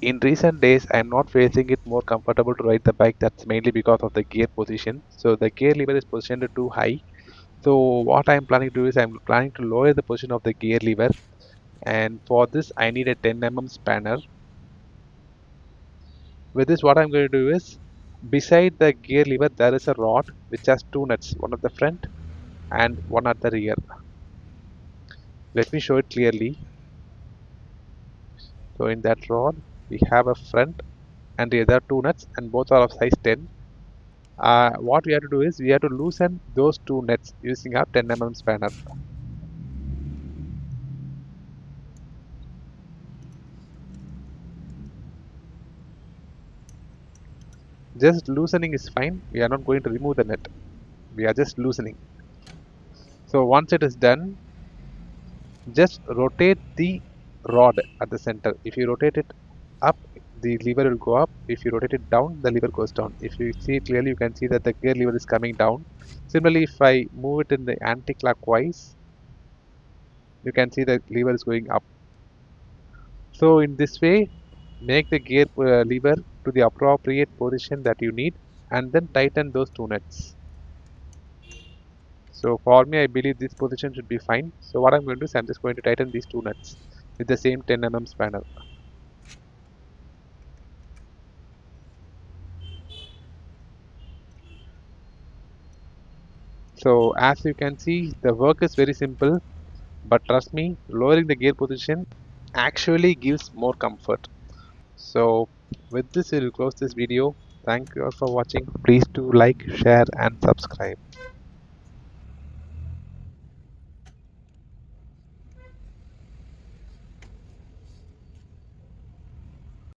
in recent days I'm not facing it more comfortable to ride the bike. That's mainly because of the gear position. So the gear lever is positioned too high. So what I'm planning to do is I'm planning to lower the position of the gear lever, and for this I need a 10 mm spanner. With this, what I'm going to do is, beside the gear lever there is a rod which has two nuts, one at the front and one at the rear. Let me show it clearly. So in that rod we have a front and the other two nuts, and both are of size 10. What we have to do is we have to loosen those two nuts using our 10 mm spanner. Just loosening is fine. We are not going to remove the nut. We are just loosening. So once it is done, just rotate the rod at the center. If you rotate it up, the lever will go up. If you rotate it down, the lever goes down. If you see it clearly, you can see that the gear lever is coming down. Similarly, if I move it in the anti-clockwise, you can see the lever is going up. So in this way, make the gear lever to the appropriate position that you need, and then tighten those two nuts. So for me, I believe this position should be fine. So what I'm going to do is I'm just going to tighten these two nuts with the same 10 mm spanner. So as you can see, the work is very simple, but trust me, lowering the gear position actually gives more comfort. So with this, we will close this video. Thank you all for watching. Please do like, share and subscribe.